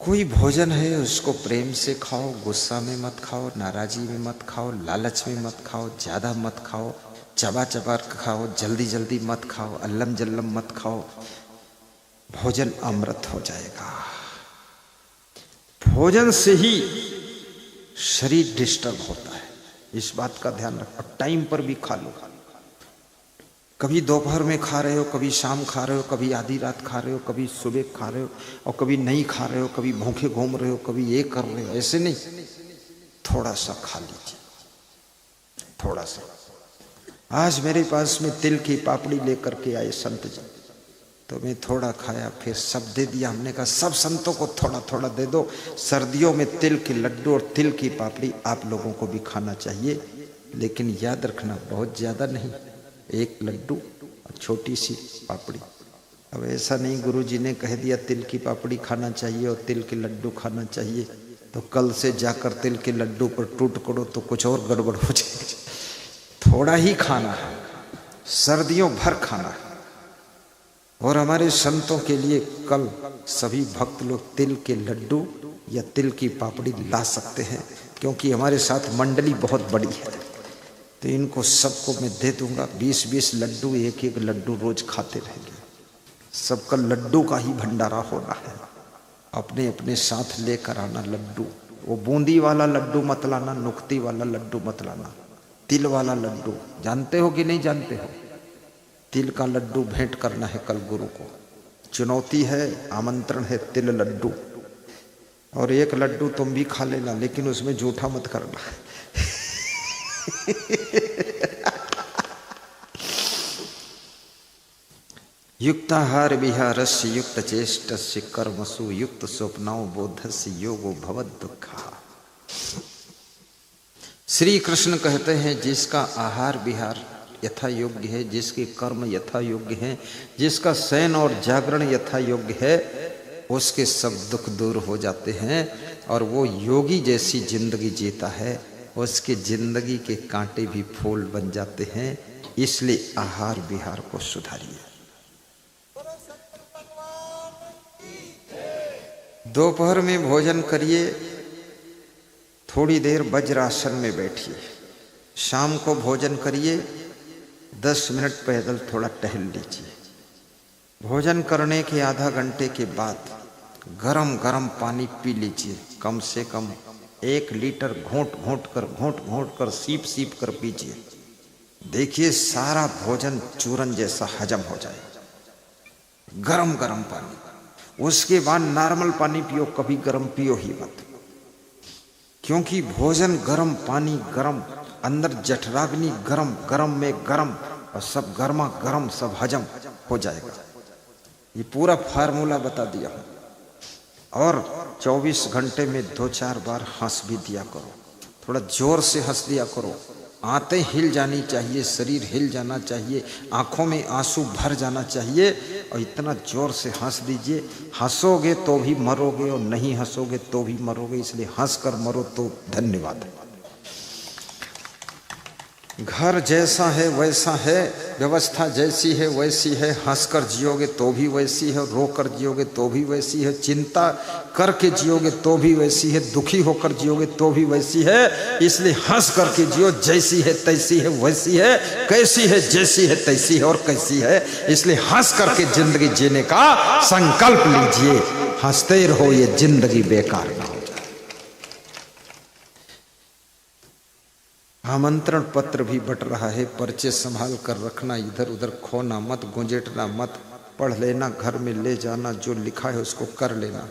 कोई भोजन है उसको प्रेम से खाओ, गुस्सा में मत खाओ, नाराजी में मत खाओ, लालच में मत खाओ, ज्यादा मत खाओ, चबा चबा खाओ, जल्दी जल्दी मत खाओ, अल्लम जल्लम मत खाओ। भोजन अमृत हो जाएगा। भोजन से ही शरीर डिस्टर्ब होता है, इस बात का ध्यान रखो। टाइम पर भी खा लो। कभी दोपहर में खा रहे हो, कभी शाम खा रहे हो, कभी आधी रात खा रहे हो, कभी सुबह खा रहे हो, और कभी नहीं खा रहे हो, कभी भूखे घूम रहे हो, कभी ये कर रहे हो। ऐसे नहीं, थोड़ा सा खा लीजिए, थोड़ा सा। आज मेरे पास में तिल की पापड़ी लेकर के आए संत जी, तो मैं थोड़ा खाया, फिर सब दे दिया। हमने कहा सब संतों को थोड़ा थोड़ा दे दो। सर्दियों में तिल के लड्डू और तिल की पापड़ी आप लोगों को भी खाना चाहिए, लेकिन याद रखना बहुत ज्यादा नहीं, एक लड्डू और छोटी सी पापड़ी। अब ऐसा नहीं गुरुजी ने कह दिया तिल की पापड़ी खाना चाहिए और तिल के लड्डू खाना चाहिए, तो कल से जाकर तिल के लड्डू पर टूट पड़ो तो कुछ और गड़बड़ हो जाएगी। थोड़ा ही खाना है, सर्दियों भर खाना है। और हमारे संतों के लिए कल सभी भक्त लोग तिल के लड्डू या तिल की पापड़ी ला सकते हैं, क्योंकि हमारे साथ मंडली बहुत बड़ी है, तो इनको सबको मैं दे दूंगा 20-20 लड्डू, एक एक लड्डू रोज खाते रहेंगे। सबका लड्डू का ही भंडारा होना है। अपने अपने साथ लेकर आना लड्डू। वो बूंदी वाला लड्डू मत लाना, नुक्ती वाला लड्डू मत लाना, तिल वाला लड्डू। जानते हो कि नहीं जानते हो? तिल का लड्डू भेंट करना है कल गुरु को। चुनौती है, आमंत्रण है, तिल लड्डू। और एक लड्डू तुम भी खा लेना, लेकिन उसमें जूठा मत करना। युक्ताहार विहारस्य युक्त चेष्टस्य कर्मसु युक्त स्वप्नौ बोधस्य योगो भवद दुःखा। श्री कृष्ण कहते हैं जिसका आहार विहार यथा योग्य है, जिसके कर्म यथा योग्य हैं, जिसका शयन और जागरण यथा योग्य है, उसके सब दुख दूर हो जाते हैं और वो योगी जैसी जिंदगी जीता है। उसकी जिंदगी के कांटे भी फूल बन जाते हैं। इसलिए आहार विहार को सुधारिए। दोपहर में भोजन करिए, थोड़ी देर वज्रासन में बैठिए। शाम को भोजन करिए, 10 मिनट पैदल थोड़ा टहल लीजिए। भोजन करने के आधा घंटे के बाद गरम गरम पानी पी लीजिए। कम से कम 1 लीटर घोंट घोंट कर सीप सीप कर पीजिए। देखिए सारा भोजन चूरन जैसा हजम हो जाए। गरम गरम पानी। उसके बाद नॉर्मल पानी पियो, कभी गरम पियो ही मत, क्योंकि भोजन गरम, पानी गरम, अंदर जठराग्नि गरम, गरम में गरम, और सब गर्मा गरम सब हजम हो जाएगा। ये पूरा फार्मूला बता दिया हूं। और 24 घंटे में 2-4 बार हंस भी दिया करो। थोड़ा जोर से हंस दिया करो। आंतें हिल जानी चाहिए, शरीर हिल जाना चाहिए, आंखों में आंसू भर जाना चाहिए, और इतना जोर से हंस दीजिए। हंसोगे तो भी मरोगे और नहीं हंसोगे तो भी मरोगे, इसलिए हंस कर मरो तो धन्यवाद। घर जैसा है वैसा है, व्यवस्था जैसी है वैसी है। हंसकर जियोगे तो भी वैसी है, रोकर जियोगे तो भी वैसी है, चिंता करके जियोगे तो भी वैसी है, दुखी होकर जियोगे तो भी वैसी है। इसलिए हंस करके जियो, जैसी है तैसी है वैसी है, कैसी है जैसी है तैसी है और कैसी है। इसलिए हंस करके जिंदगी जीने का संकल्प लीजिए। हंसते रहो, ये जिंदगी बेकार ना हो। आमंत्रण पत्र भी बट रहा है, पर्चे संभाल कर रखना, इधर उधर खोना मत, गुंजेटना मत, पढ़ लेना, घर में ले जाना, जो लिखा है उसको कर लेना।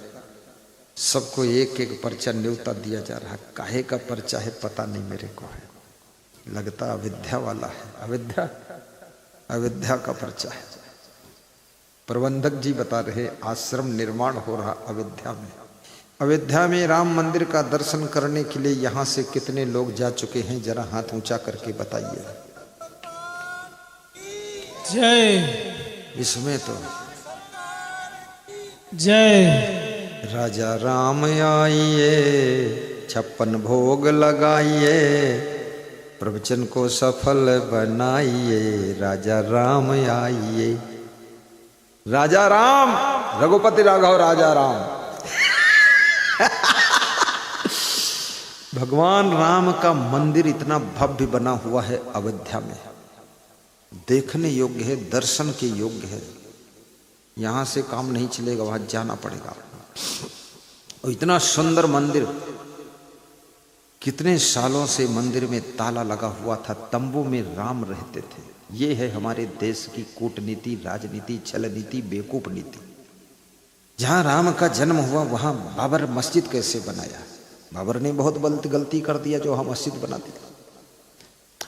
सबको एक एक पर्चा न्योता दिया जा रहा है। काहे का पर्चा है पता नहीं मेरे को है, लगता अविद्या वाला है। अविद्या का पर्चा है। प्रबंधक जी बता रहे आश्रम निर्माण हो रहा अयोध्या में। अयोध्या में राम मंदिर का दर्शन करने के लिए यहां से कितने लोग जा चुके हैं, जरा हाथ ऊंचा करके बताइए। जय। इसमें तो जय। राजा राम आइए, 56 भोग लगाइए, प्रवचन को सफल बनाइए। राजा राम आइए। राजा राम, रघुपति राघव राजा राम। भगवान राम का मंदिर इतना भव्य बना हुआ है अयोध्या में, देखने योग्य है, दर्शन के योग्य है। यहां से काम नहीं चलेगा, वहां जाना पड़ेगा। और इतना सुंदर मंदिर, कितने सालों से मंदिर में ताला लगा हुआ था, तंबू में राम रहते थे। ये है हमारे देश की कूटनीति, राजनीति, छल नीति, बेवकूफ नीति। जहां राम का जन्म हुआ वहां बाबर मस्जिद कैसे बनाया? बाबर ने बहुत गलती कर दिया जो वहां मस्जिद बना दिया।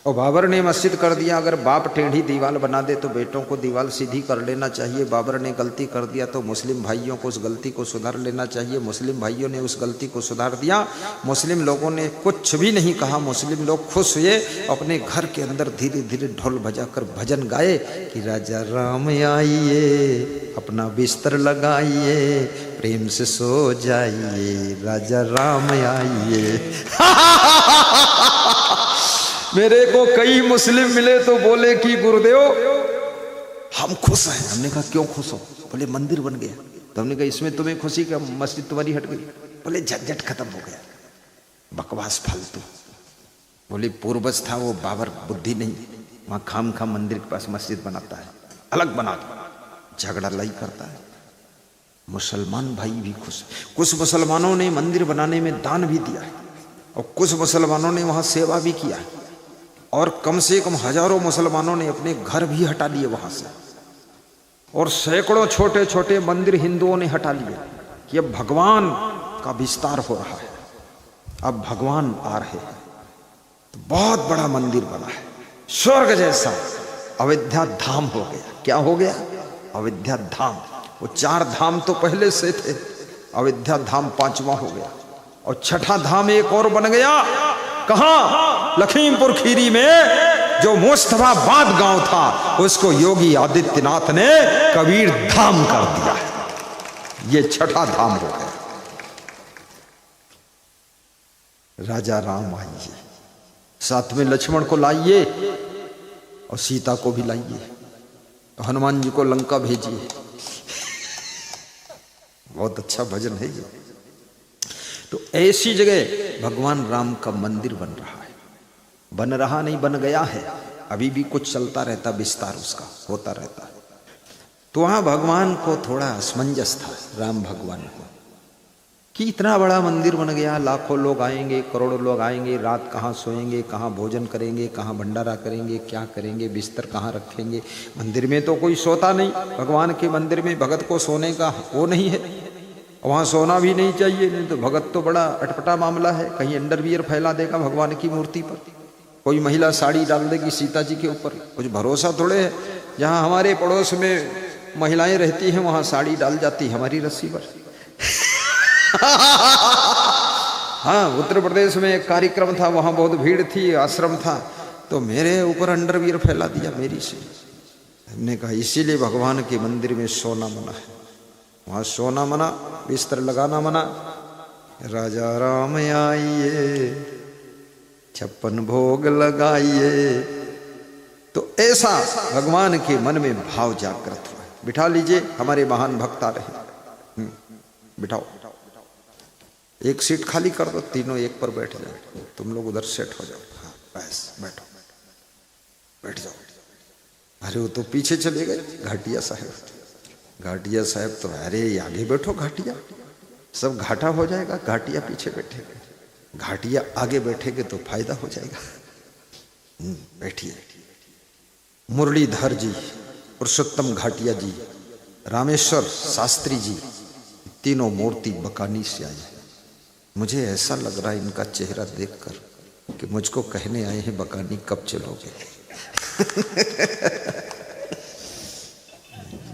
और बाबर ने मस्जिद कर दिया, अगर बाप टेढ़ी दीवार बना दे तो बेटों को दीवार सीधी कर लेना चाहिए। बाबर ने गलती कर दिया तो मुस्लिम भाइयों को उस गलती को सुधार लेना चाहिए। मुस्लिम भाइयों ने उस गलती को सुधार दिया। मुस्लिम लोगों ने कुछ भी नहीं कहा, मुस्लिम लोग खुश हुए। अपने घर के अंदर धीरे धीरे ढोल बजाकर भजन गाए कि राजा राम आइए, अपना बिस्तर लगाइए, प्रेम से सो जाइए, राजा राम आइए। मेरे को कई मुस्लिम मिले तो बोले कि गुरुदेव हम खुश हैं। हमने कहा क्यों खुश हो? बोले मंदिर बन गया। तो हमने कहा इसमें तुम्हें खुशी का, मस्जिद तुम्हारी हट गई? बोले झंझट खत्म हो गया, बकवास फालतू। बोले पूर्वज था वो बाबर, बुद्धि नहीं, वहां खाम खाम मंदिर के पास मस्जिद बनाता है, अलग बना दो, झगड़ा लाई करता है। मुसलमान भाई भी खुश। कुछ मुसलमानों ने मंदिर बनाने में दान भी दिया है और कुछ मुसलमानों ने वहां सेवा भी किया है। और कम से कम हजारों मुसलमानों ने अपने घर भी हटा लिए वहां से। और सैकड़ों छोटे छोटे मंदिर हिंदुओं ने हटा लिए कि अब भगवान का विस्तार हो रहा है, अब भगवान आ रहे हैं। तो बहुत बड़ा मंदिर बना है, स्वर्ग जैसा। अयोध्या धाम हो गया। क्या हो गया? अयोध्या धाम। वो 4 धाम तो पहले से थे, अयोध्या धाम 5वां हो गया। और 6ठा धाम एक और बन गया। कहां? लखीमपुर खीरी में जो मुस्तफाबाद गांव था उसको योगी आदित्यनाथ ने कबीर धाम कर दिया। ये 6ठा धाम हो गया। राजा राम आइए, साथ में लक्ष्मण को लाइए और सीता को भी लाइए, हनुमान जी को लंका भेजिए। बहुत अच्छा भजन है ये। तो ऐसी जगह भगवान राम का मंदिर बन रहा है। बन रहा नहीं, बन गया है। अभी भी कुछ चलता रहता, विस्तार उसका होता रहता है। तो वहां भगवान को थोड़ा असमंजस था, राम भगवान को, कि इतना बड़ा मंदिर बन गया, लाखों लोग आएंगे, करोड़ों लोग आएंगे, रात कहाँ सोएंगे, कहाँ भोजन करेंगे, कहाँ भंडारा करेंगे, क्या करेंगे, बिस्तर कहाँ रखेंगे? मंदिर में तो कोई सोता नहीं। भगवान के मंदिर में भगत को सोने का वो नहीं है, वहां सोना भी नहीं चाहिए। नहीं तो भगत तो बड़ा अटपटा मामला है, कहीं अंडरवियर फैला देगा भगवान की मूर्ति पर, कोई महिला साड़ी डाल देगी सीता जी के ऊपर, कुछ भरोसा थोड़े है। जहां हमारे पड़ोस में महिलाएं रहती हैं वहां साड़ी डाल जाती हमारी रस्सी पर। हाँ, उत्तर प्रदेश में एक कार्यक्रम था, वहां बहुत भीड़ थी, आश्रम था, तो मेरे ऊपर अंडरवियर फैला दिया मेरी से। हमने कहा इसीलिए भगवान के मंदिर में सोना मना है, वहां सोना मना, बिस्तर लगाना मना। राजा राम आइए, 56 भोग लगाइए। तो ऐसा भगवान के मन में भाव जागृत हुआ। बिठा लीजिए, हमारे महान भक्त आ रहे। बिठाओ, एक सीट खाली कर दो, तीनों एक पर बैठ जाओ, तुम लोग उधर सेट हो जाओ। हाँ बस बैठो, बैठ जाओ। अरे वो तो पीछे चले गए घाटिया साहब। घाटिया साहब तो अरे आगे बैठो, घाटिया सब घाटा हो जाएगा, घाटिया पीछे बैठेगा, घाटिया आगे बैठेंगे तो फायदा हो जाएगा। बैठिए। मुरलीधर जी, पुरुषोत्तम घाटिया जी, रामेश्वर शास्त्री जी, तीनों मूर्ति बकानी से आए। मुझे ऐसा लग रहा है इनका चेहरा देखकर कि मुझको कहने आए हैं बकानी कब चलोगे।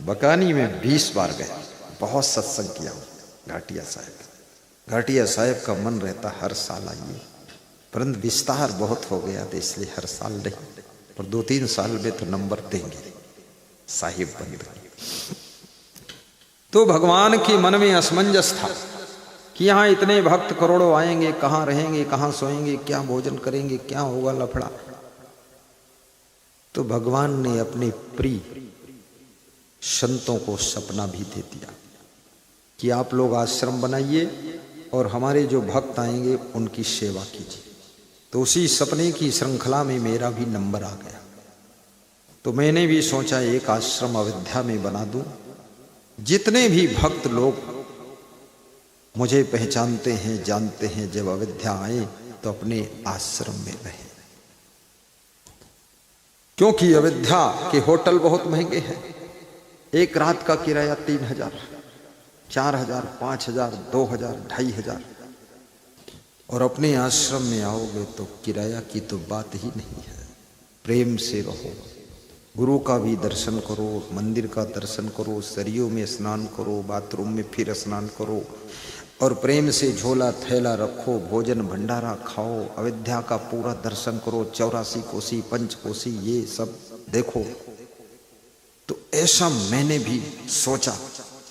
बकानी में 20 बार गए, बहुत सत्संग किया घाटिया साहब। घाटिया साहब का मन रहता हर साल आइए, परंतु विस्तार बहुत हो गया तो इसलिए हर साल नहीं, पर 2-3 साल में तो नंबर देंगे साहिब बन गए। तो भगवान के मन में असमंजस था कि यहाँ इतने भक्त करोड़ों आएंगे, कहाँ रहेंगे, कहाँ सोएंगे, क्या भोजन करेंगे, क्या होगा लफड़ा। तो भगवान ने अपने प्रिय संतों को सपना भी दे दिया कि आप लोग आश्रम बनाइए और हमारे जो भक्त आएंगे उनकी सेवा कीजिए। तो उसी सपने की श्रृंखला में मेरा भी नंबर आ गया। तो मैंने भी सोचा एक आश्रम अयोध्या में बना दूं। जितने भी भक्त लोग मुझे पहचानते हैं, जानते हैं, जब अयोध्या आए तो अपने आश्रम में रहें, क्योंकि अयोध्या के होटल बहुत महंगे हैं। एक रात का किराया 3000, 4000, 5000, 2000, 2500, और अपने आश्रम में आओगे तो किराया की तो बात ही नहीं है। प्रेम से रहो, गुरु का भी दर्शन करो, मंदिर का दर्शन करो, सरयू में स्नान करो, बाथरूम में फिर स्नान करो, और प्रेम से झोला थैला रखो, भोजन भंडारा खाओ, अयोध्या का पूरा दर्शन करो, 84 कोसी, पंचकोसी, ये सब देखो। तो ऐसा मैंने भी सोचा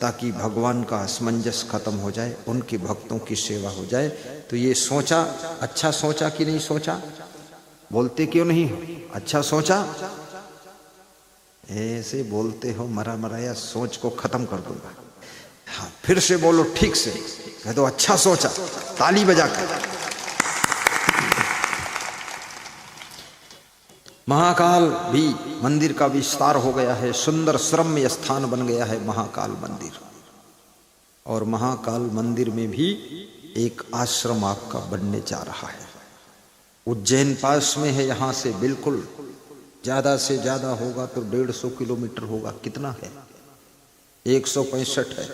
ताकि भगवान का असमंजस खत्म हो जाए, उनके भक्तों की सेवा हो जाए। तो ये सोचा, अच्छा सोचा कि नहीं सोचा? बोलते क्यों नहीं हो? अच्छा सोचा? ऐसे बोलते हो मरा मराया, सोच को खत्म कर दूंगा। हाँ, फिर से बोलो ठीक से, कह दो अच्छा सोचा, ताली बजा कर। महाकाल भी मंदिर का विस्तार हो गया है, सुंदर श्रम्य स्थान बन गया है महाकाल मंदिर। और महाकाल मंदिर में भी एक आश्रम आपका बनने जा रहा है। उज्जैन पास में है, यहाँ से बिल्कुल ज्यादा से ज्यादा होगा तो 150 किलोमीटर होगा। कितना है? 165 है।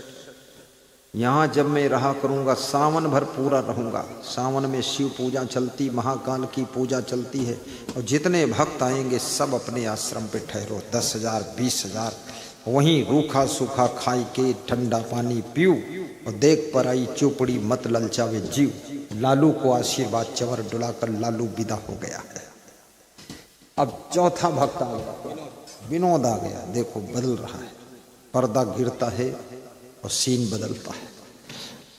यहाँ जब मैं रहा करूँगा, सावन भर पूरा रहूँगा। सावन में शिव पूजा चलती, महाकाल की पूजा चलती है, और जितने भक्त आएंगे सब अपने आश्रम पे ठहरो। 10,000, 20,000, वहीं रूखा सूखा खाई के ठंडा पानी पियो, और देख पर आई चौपड़ी मत ललचावे जीव। लालू को आशीर्वाद चवर डुलाकर लालू विदा हो गया है। अब चौथा भक्त आ गया, विनोद आ गया। देखो बदल रहा है, पर्दा गिरता है और सीन बदलता है।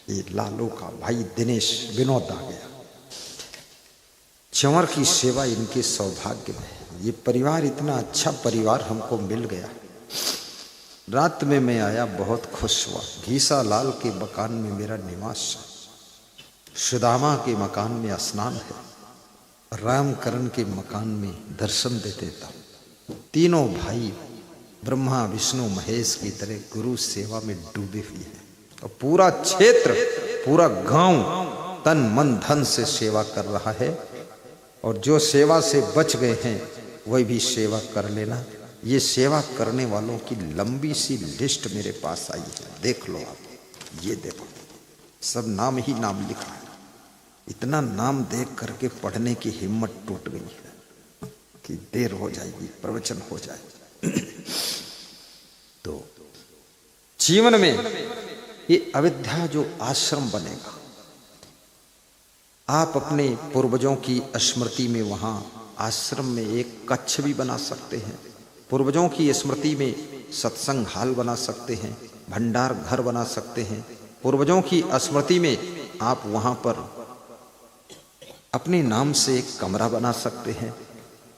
ये लालू का भाई दिनेश विनोद आ गया। चंवर की सेवा इनके सौभाग्य में, ये परिवार इतना अच्छा परिवार हमको मिल गया। रात में मैं आया, बहुत खुश हुआ। घीसा लाल के मकान में मेरा निवास, सुदामा के मकान में स्नान है, रामकरण के मकान में दर्शन दे देता हूँ। तीनों भाई ब्रह्मा विष्णु महेश की तरह गुरु सेवा में डूबे हुए हैं, और पूरा क्षेत्र, पूरा गांव तन मन धन से सेवा कर रहा है। और जो सेवा से बच गए हैं वही भी सेवा कर लेना। ये सेवा करने वालों की लंबी सी लिस्ट मेरे पास आई है, देख लो आप। ये देखो, सब नाम ही नाम लिखा है। इतना नाम देख करके पढ़ने की हिम्मत टूट गई है कि देर हो जाएगी, प्रवचन हो जाए। तो जीवन में ये अयोध्या जो आश्रम बनेगा, आप अपने पूर्वजों की स्मृति में वहां आश्रम में एक कक्ष भी बना सकते हैं। पूर्वजों की स्मृति में सत्संग हाल बना सकते हैं, भंडार घर बना सकते हैं। पूर्वजों की स्मृति में आप वहां पर अपने नाम से एक कमरा बना सकते हैं।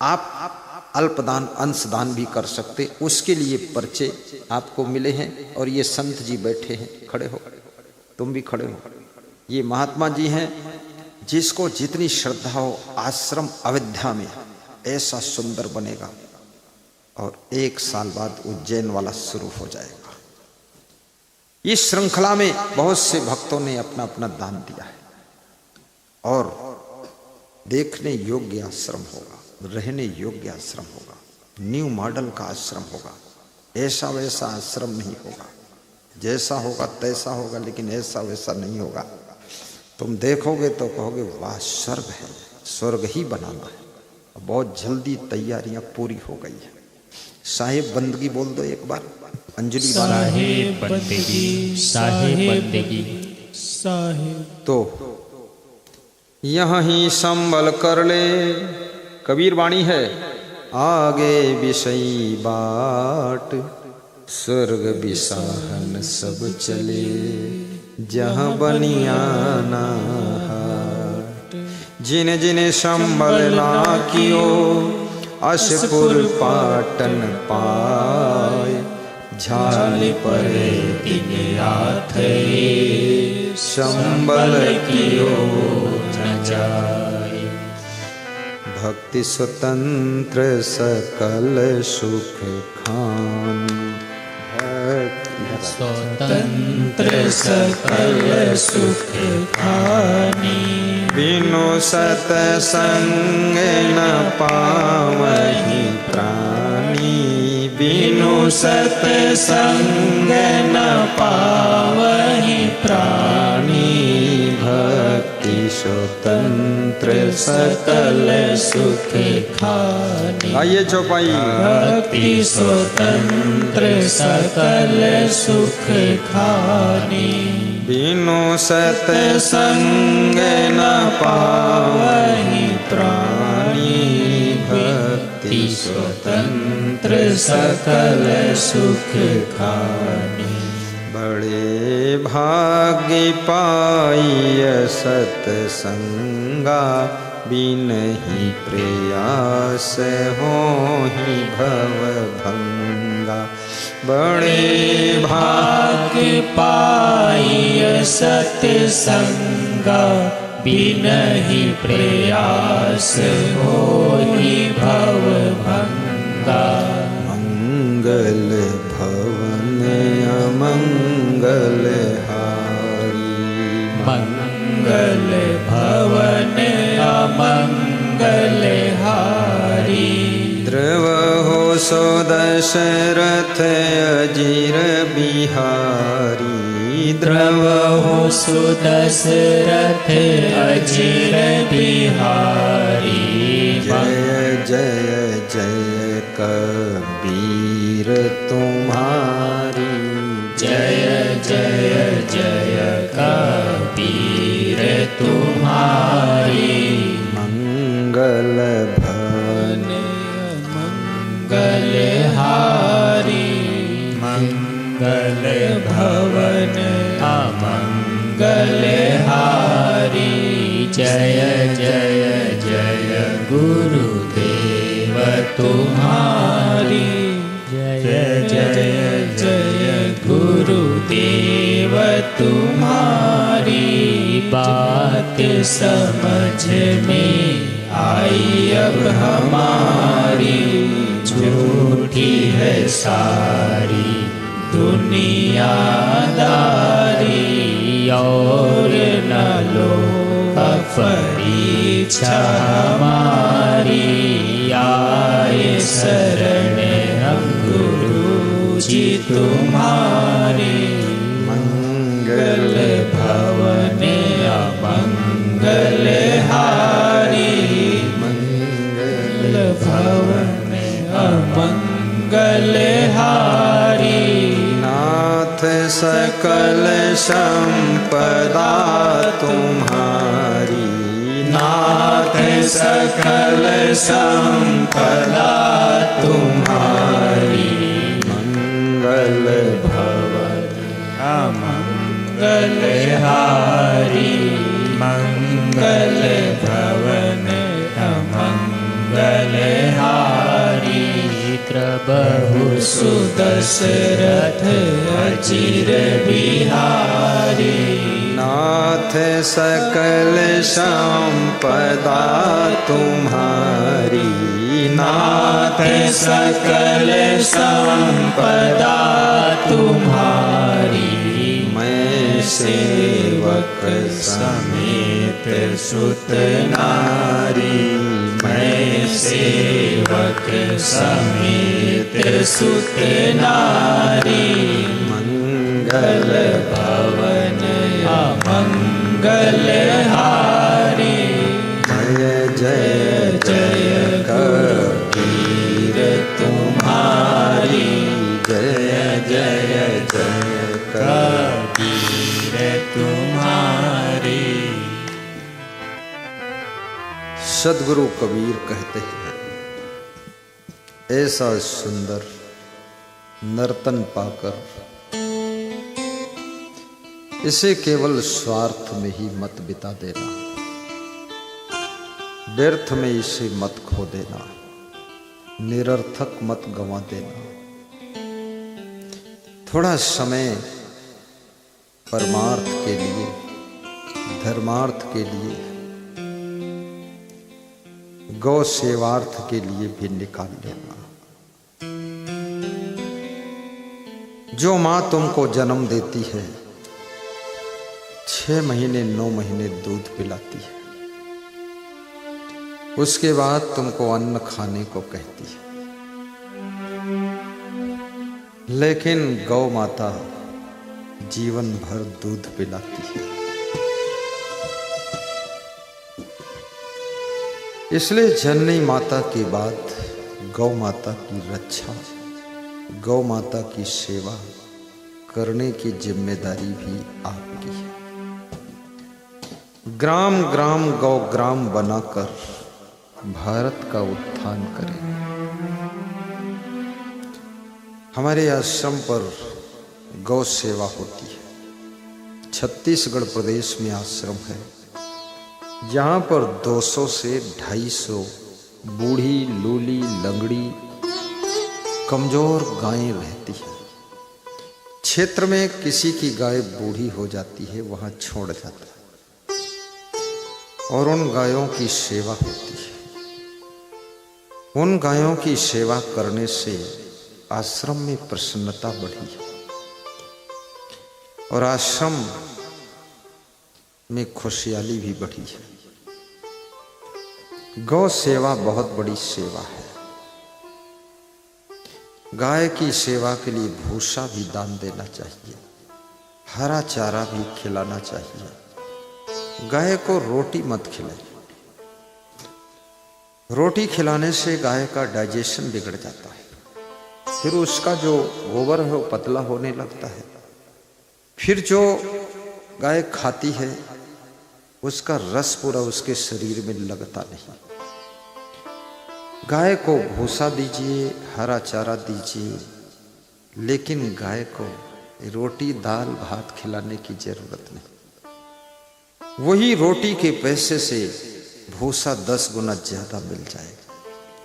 आप अल्पदान अंशदान भी कर सकते, उसके लिए पर्चे आपको मिले हैं। और ये संत जी बैठे हैं, खड़े हो, तुम भी खड़े हो। ये महात्मा जी हैं, जिसको जितनी श्रद्धा हो, आश्रम अयोध्या में ऐसा सुंदर बनेगा, और 1 साल बाद उज्जैन वाला शुरू हो जाएगा। इस श्रृंखला में बहुत से भक्तों ने अपना अपना दान दिया है, और देखने योग्य आश्रम होगा, रहने योग्य आश्रम होगा, न्यू मॉडल का आश्रम होगा। ऐसा वैसा आश्रम नहीं होगा, जैसा होगा तैसा होगा, लेकिन ऐसा वैसा नहीं होगा। तुम देखोगे तो कहोगे वाह, स्वर्ग है, स्वर्ग ही बनाना है। बहुत जल्दी तैयारियां पूरी हो गई है। साहेब बंदगी बोल दो एक बार, अंजलि साहेब बंदगी, साहेब बंदगी, साहेब। तो यहाँ ही संभल कर ले, कबीर वाणी है, आगे विषयी बाट, स्वर्ग विसाहन सब चले, जहाँ बनियाना हाट। जिन जिन संभल ना कियो, अशपुर पाटन पाए, झाल परे दिन आथे, संबल कियो न जाय। भक्ति स्वतंत्र सकल सुख खानी। स्वतंत्र सकल सुख खानी। बिनु सतसंग न पावहि प्राणी। बिनु सतसंग न पावहि प्राणी। भक्ति स्वतंत्र सकल सुख खानी। आइए चौपाई। भक्ति स्वतंत्र सकल सुख खानी। बिनु सतसंग न पावहि प्राणी। भक्ति स्वतंत्र सकल सुख खानी। बड़े भाग्य पाइय सतसंगा। बिनहि प्रयास होहि भव भंगा। बड़े भाग्य पाइय सतसंगा। बिनहि प्रयास होहि भव भंगा। मंगल भवन अमंगल हारी। मंगल भवन अमंगल हारी। द्रवहो सो दशरथ अजीर बिहारी। द्रवहो सो दशरथ अजीर बिहारी। जय जय जय कबीर तुम्हारी। जय जय जय कबीर तुम्हारी। मंगल भवन मंगल हारी। मंगल भवन अमंगल हारी। जय जय जय गुरुदेव तुम्हारी। जय जय जय गुरुदेव तुम्हारी। बात समझ में आई अब हमारी। झूठी है सारी दुनियादारी। और न लो परीक्षा हमारी। आए शरण हम गुरु जी तुम्हारे। मंगल भवन अमंगल हारी। मंगल भवन अमंगल हारी। नाथ सकल संपदा तुम्हारी। नाथ सकल संपदा तुम्हारी। मंगल भवन अमंगल हारी। मंगल भवन अमंगल हारी। प्रभु सुदशरथ अजीर बिहारी। नाथ सकल संपदा तुम्हारी। नाथ सकल संपदा तुम्हारी। मैं सेवक समेत सुत नारी। मैं सेवक समेत सुत नारी। मंगल भवन अमंगल हारी। जय जय जय कबीर तुम्हारी। जय जय जय कबीर तुम्हारी। सदगुरु कबीर कहते हैं, ऐसा सुंदर नर्तन पाकर इसे केवल स्वार्थ में ही मत बिता देना, व्यर्थ में इसे मत खो देना, निरर्थक मत गंवा देना। थोड़ा समय परमार्थ के लिए धर्मार्थ के लिए, गौ सेवार्थ के लिए भी निकाल लेना। जो मां तुमको जन्म देती है, 6 महीने 9 महीने दूध पिलाती है, उसके बाद तुमको अन्न खाने को कहती है, लेकिन गौ माता जीवन भर दूध पिलाती है। इसलिए जननी माता के बाद गौ माता की रक्षा, गौ माता की सेवा करने की जिम्मेदारी भी आपकी है। ग्राम ग्राम गौ ग्राम बनाकर भारत का उत्थान करें। हमारे आश्रम पर गौ सेवा होती है। छत्तीसगढ़ प्रदेश में आश्रम है जहाँ पर 200 से 250 बूढ़ी लूली लंगड़ी कमजोर गायें रहती है। क्षेत्र में किसी की गाय बूढ़ी हो जाती है, वहाँ छोड़ जाता है और उन गायों की सेवा होती है। उन गायों की सेवा करने से आश्रम में प्रसन्नता बढ़ी और आश्रम में खुशहाली भी बढ़ी है। गौ सेवा बहुत बड़ी सेवा है। गाय की सेवा के लिए भूसा भी दान देना चाहिए, हरा चारा भी खिलाना चाहिए। गाय को रोटी मत खिलाइए, रोटी खिलाने से गाय का डाइजेशन बिगड़ जाता है, फिर उसका जो गोबर है वो पतला होने लगता है, फिर जो गाय खाती है उसका रस पूरा उसके शरीर में लगता नहीं। गाय को भूसा दीजिए, हरा चारा दीजिए, लेकिन गाय को रोटी दाल भात खिलाने की जरूरत नहीं। वही रोटी के पैसे से भूसा 10 गुना ज्यादा मिल जाएगा।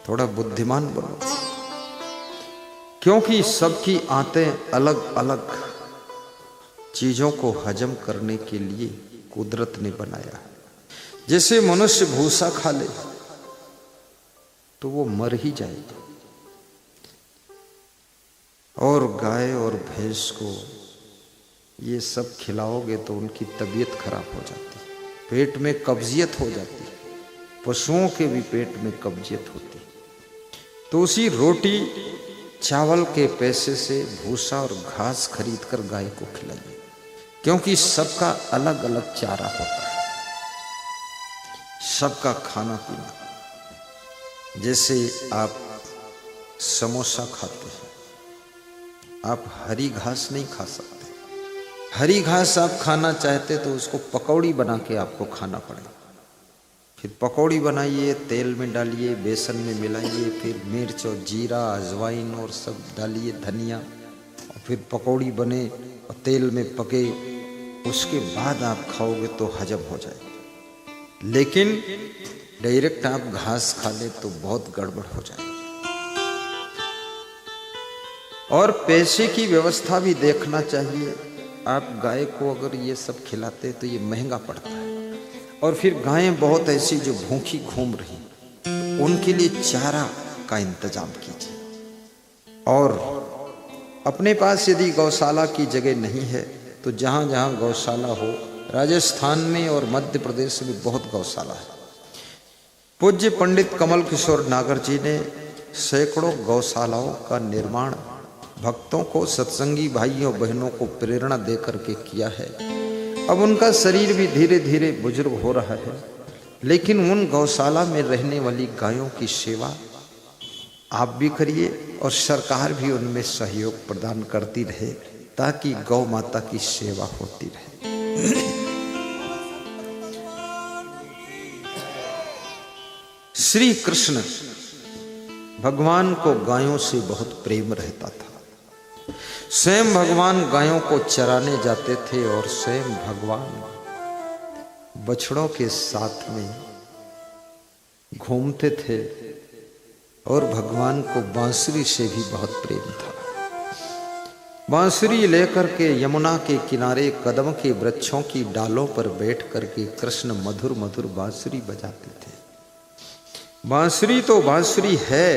थोड़ा बुद्धिमान बनो, क्योंकि सबकी आंतें अलग अलग चीजों को हजम करने के लिए कुदरत ने बनाया है। जैसे मनुष्य भूसा खा ले तो वो मर ही जाएगा, और गाय और भैंस को ये सब खिलाओगे तो उनकी तबीयत खराब हो जाती है, पेट में कब्जियत हो जाती है। पशुओं के भी पेट में कब्जियत होती है। तो उसी रोटी चावल के पैसे से भूसा और घास खरीद कर गाय को खिलाइए, क्योंकि सबका अलग अलग चारा होता है, सबका खाना पीना। जैसे आप समोसा खाते हैं, आप हरी घास नहीं खा सकते। हरी घास आप खाना चाहते तो उसको पकौड़ी बना के आपको खाना पड़ेगा। फिर पकौड़ी बनाइए, तेल में डालिए, बेसन में मिलाइए, फिर मिर्च और जीरा अजवाइन और सब डालिए, धनिया, और फिर पकौड़ी बने और तेल में पके, उसके बाद आप खाओगे तो हजम हो जाएगा। लेकिन डायरेक्ट आप घास खा ले तो बहुत गड़बड़ हो जाएगी। और पैसे की व्यवस्था भी देखना चाहिए। आप गाय को अगर ये सब खिलाते तो ये महंगा पड़ता है, और फिर गायें बहुत ऐसी जो भूखी घूम रही, उनके लिए चारा का इंतजाम कीजिए। और अपने पास यदि गौशाला की जगह नहीं है तो जहाँ जहाँ गौशाला हो, राजस्थान में और मध्य प्रदेश में बहुत गौशाला है। पूज्य पंडित कमल किशोर नागर जी ने सैकड़ों गौशालाओं का निर्माण भक्तों को, सत्संगी भाइयों बहनों को प्रेरणा दे करके किया है। अब उनका शरीर भी धीरे धीरे बुजुर्ग हो रहा है, लेकिन उन गौशाला में रहने वाली गायों की सेवा आप भी करिए और सरकार भी उनमें सहयोग प्रदान करती रहे, ताकि गौ माता की सेवा होती रहे। श्री कृष्ण भगवान को गायों से बहुत प्रेम रहता था। स्वयं भगवान गायों को चराने जाते थे और स्वयं भगवान बछड़ों के साथ में घूमते थे, और भगवान को बांसुरी से भी बहुत प्रेम था। बांसुरी लेकर के यमुना के किनारे कदम के वृक्षों की डालों पर बैठ करके कृष्ण मधुर मधुर बांसुरी बजाते थे। बांसुरी तो बांसुरी है,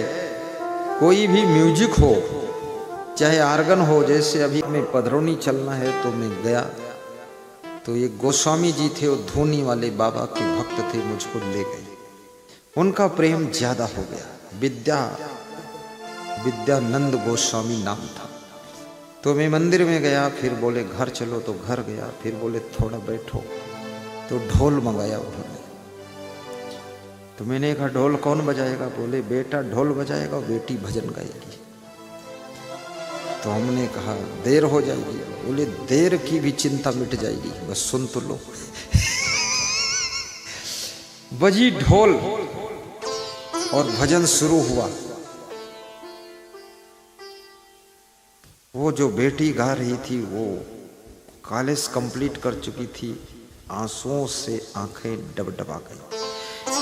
कोई भी म्यूजिक हो, चाहे आर्गन हो। जैसे अभी मैं पधरौनी चलना है तो मैं गया, तो एक गोस्वामी जी थे, वो धोनी वाले बाबा के भक्त थे, मुझको ले गए। उनका प्रेम ज्यादा हो गया। विद्यानंद गोस्वामी नाम था। तो मैं मंदिर में गया, फिर बोले घर चलो, तो घर गया। फिर बोले थोड़ा बैठो, तो ढोल मंगाया उन्होंने। तो मैंने कहा ढोल कौन बजाएगा? बोले बेटा ढोल बजाएगा, बेटी भजन गाएगी। तो हमने कहा देर हो जाएगी। बोले देर की भी चिंता मिट जाएगी, बस सुन तो लो। बजी ढोल और भजन शुरू हुआ। वो जो बेटी गा रही थी वो कॉलेज कंप्लीट कर चुकी थी, आंसुओं से आंखें डबडबा गई।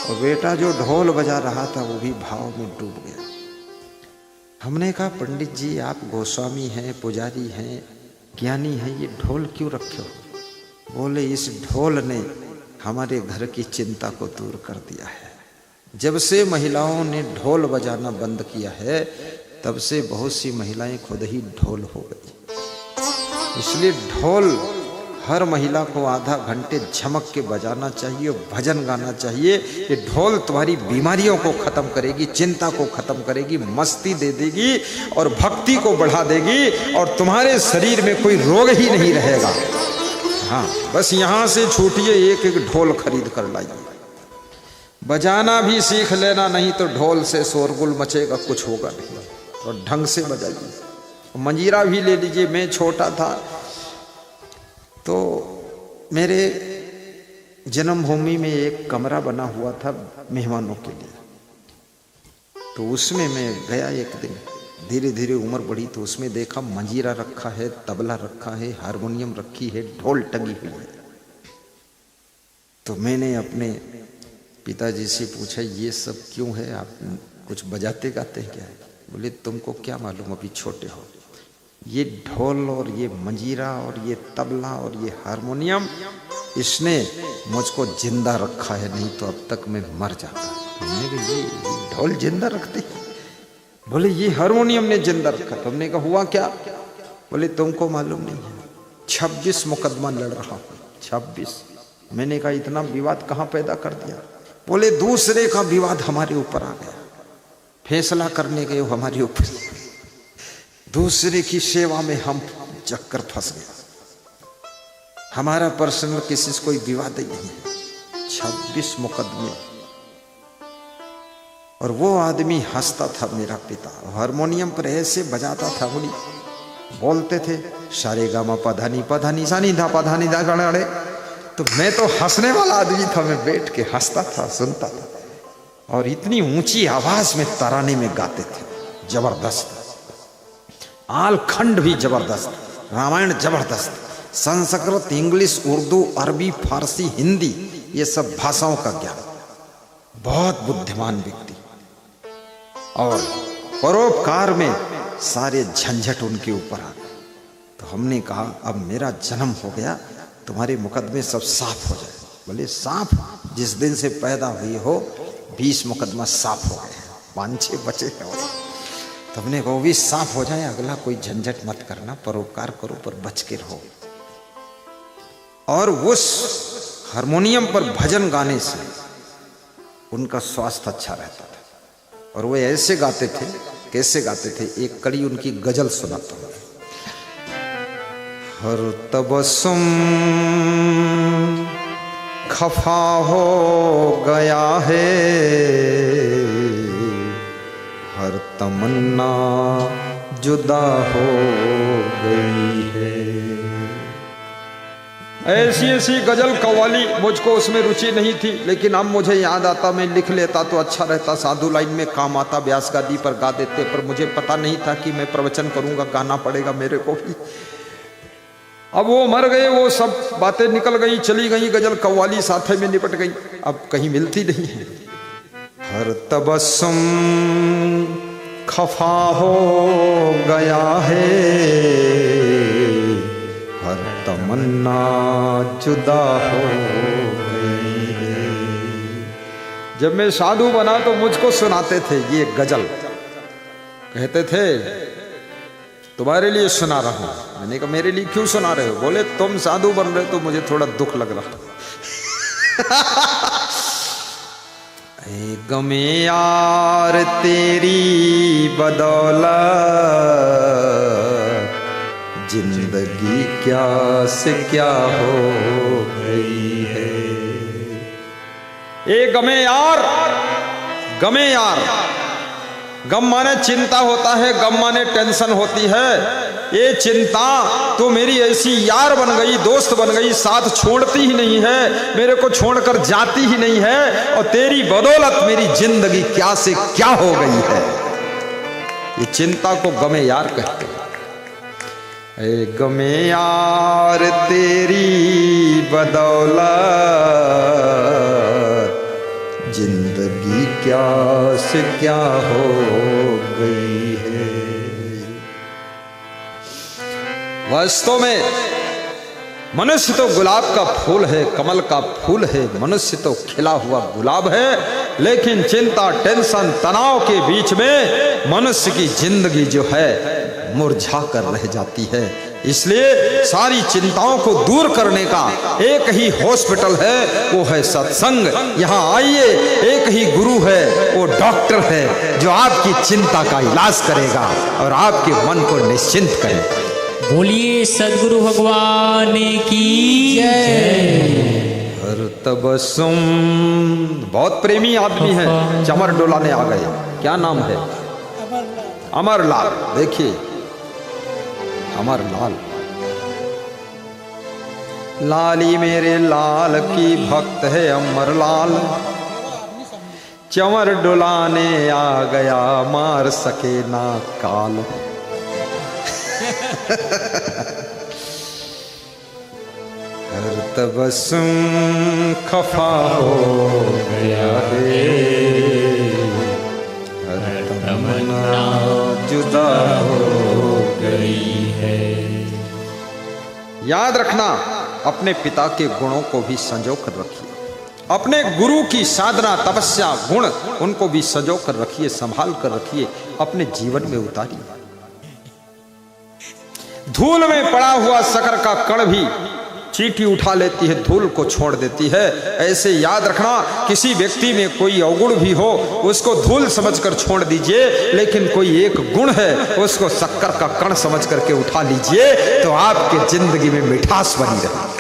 और बेटा जो ढोल बजा रहा था वो भी भाव में डूब गया। हमने कहा पंडित जी आप गोस्वामी हैं, पुजारी हैं, ज्ञानी हैं, ये ढोल क्यों रखे हो? बोले इस ढोल ने हमारे घर की चिंता को दूर कर दिया है। जब से महिलाओं ने ढोल बजाना बंद किया है, तब से बहुत सी महिलाएं खुद ही ढोल हो गई। इसलिए ढोल हर महिला को आधा घंटे झमक के बजाना चाहिए, भजन गाना चाहिए। ये ढोल तुम्हारी बीमारियों को खत्म करेगी, चिंता को खत्म करेगी, मस्ती दे देगी और भक्ति को बढ़ा देगी, और तुम्हारे शरीर में कोई रोग ही नहीं रहेगा। हाँ, बस यहाँ से छूटिए, एक एक ढोल खरीद कर लाइए। बजाना भी सीख लेना, नहीं तो ढोल से शोरगुल मचेगा, कुछ होगा नहीं। और ढंग से बजाइए। मंजीरा भी ले लीजिए। मैं छोटा था तो मेरे जन्मभूमि में एक कमरा बना हुआ था मेहमानों के लिए, तो उसमें मैं गया एक दिन। धीरे धीरे उम्र बढ़ी तो उसमें देखा मंजीरा रखा है, तबला रखा है, हारमोनियम रखी है, ढोल टंगी हुई है। तो मैंने अपने पिताजी से पूछा ये सब क्यों है, आप कुछ बजाते गाते क्या है? बोले तुमको क्या मालूम, अभी छोटे हो। ये ढोल और ये मंजीरा और ये तबला और ये हारमोनियम, इसने मुझको जिंदा रखा है, नहीं तो अब तक मैं मर जाता। हमने कहा ये ढोल जिंदा रखते हैं? बोले ये हारमोनियम ने जिंदा रखा। तो हमने कहा हुआ क्या? बोले तुमको मालूम नहीं है, 26 मुकदमा लड़ रहा हूँ। 26। मैंने कहा इतना विवाद कहाँ पैदा कर दिया? बोले दूसरे का विवाद हमारे ऊपर आ गया, फैसला करने गए हमारे ऊपर, दूसरे की सेवा में हम चक्कर फंस गए। हमारा पर्सनल किसी से कोई विवाद ही नहीं है। 26 मुकदमे। और वो आदमी हंसता था, मेरा पिता हारमोनियम पर ऐसे बजाता था, उंगली बोलते थे सारे गामा पधानी पधानी सानी धा पधानी धा गणे। तो मैं तो हंसने वाला आदमी था, मैं बैठ के हंसता था, सुनता था। और इतनी ऊंची आवाज में तराने में गाते थे, जबरदस्त। आलखंड भी जबरदस्त, रामायण जबरदस्त, संस्कृत, इंग्लिश, उर्दू, अरबी, फारसी, हिंदी, ये सब भाषाओं का ज्ञान। बहुत बुद्धिमान व्यक्ति। और परोपकार में सारे झंझट उनके ऊपर आ गए। तो हमने कहा अब मेरा जन्म हो गया, तुम्हारे मुकदमे सब साफ हो जाए। बोले साफ? जिस दिन से पैदा हुई हो 20 मुकदमा साफ हो गए, 5-6 बचे हैं। तो हमने कहा वो भी साफ हो जाए, अगला कोई झंझट मत करना, परोपकार करो पर बच के रहो। और उस हारमोनियम पर भजन गाने से उनका स्वास्थ्य अच्छा रहता था। और वो ऐसे गाते थे, कैसे गाते थे, एक कड़ी उनकी गजल सुनाता हूं। हर तबस्सुम खफा हो गया है, हर तमन्ना जुदा हो गई है। ऐसी ऐसी गजल कव्वाली, मुझको उसमें रुचि नहीं थी, लेकिन अब मुझे याद आता, मैं लिख लेता तो अच्छा रहता, साधु लाइन में काम आता, व्यास गादी पर गा देते। पर मुझे पता नहीं था कि मैं प्रवचन करूंगा, गाना पड़ेगा मेरे को भी। अब वो मर गए, वो सब बातें निकल गई, चली गई, गजल कव्वाली साथे में निपट गई, अब कहीं मिलती नहीं है। हर तबस्सुम खफा हो गया है, तमन्ना जुदा हो गई है। जब मैं साधु बना तो मुझको सुनाते थे ये गजल, कहते थे तुम्हारे लिए सुना रहा हूं। मैंने कहा मेरे लिए क्यों सुना रहे हो? बोले तुम साधु बन रहे हो तो मुझे थोड़ा दुख लग रहा। गमे यार तेरी बदौलत जिंदगी क्या से क्या हो गई है। ए गमे यार, गमे यार, गम माने चिंता होता है, गम माने टेंशन होती है। ये चिंता तो मेरी ऐसी यार बन गई, दोस्त बन गई, साथ छोड़ती ही नहीं है, मेरे को छोड़कर जाती ही नहीं है। और तेरी बदौलत मेरी जिंदगी क्या से क्या हो गई है। ये चिंता को गमे यार कहते हैं। ए गमे यार तेरी बदौलत जिंदगी क्या से क्या हो गई है। वास्तव में मनुष्य तो गुलाब का फूल है, कमल का फूल है, मनुष्य तो खिला हुआ गुलाब है। लेकिन चिंता, टेंशन, तनाव के बीच में मनुष्य की जिंदगी जो है मुरझा कर रह जाती है। इसलिए सारी चिंताओं को दूर करने का एक ही हॉस्पिटल है, वो है सत्संग। यहाँ आइए, एक ही गुरु है, वो डॉक्टर है जो आपकी चिंता का इलाज करेगा और आपके मन को निश्चिंत करेगा। बोलिए सद्गुरु भगवान की जय। हर तबस्सुम, बहुत प्रेमी आदमी है, चमर डोलाने आ गए। क्या नाम है? अमरलाल। देखिए अमरलाल, लाली मेरे लाल की भक्त है अमरलाल। चमर डोलाने आ गया, मार सके ना काल। हर तबस्सुम खफा हो गया है, हर तमन्ना जुदा हो गई है। याद रखना, अपने पिता के गुणों को भी संजो कर रखिए, अपने गुरु की साधना, तपस्या, गुण, उनको भी संजो कर रखिए, संभाल कर रखिए, अपने जीवन में उतारिए। धूल में पड़ा हुआ शक्कर का कण भी चींटी उठा लेती है, धूल को छोड़ देती है। ऐसे याद रखना, किसी व्यक्ति में कोई अवगुण भी हो उसको धूल समझकर छोड़ दीजिए, लेकिन कोई एक गुण है उसको शक्कर का कण समझ करके उठा लीजिए, तो आपके जिंदगी में मिठास बनी रहे।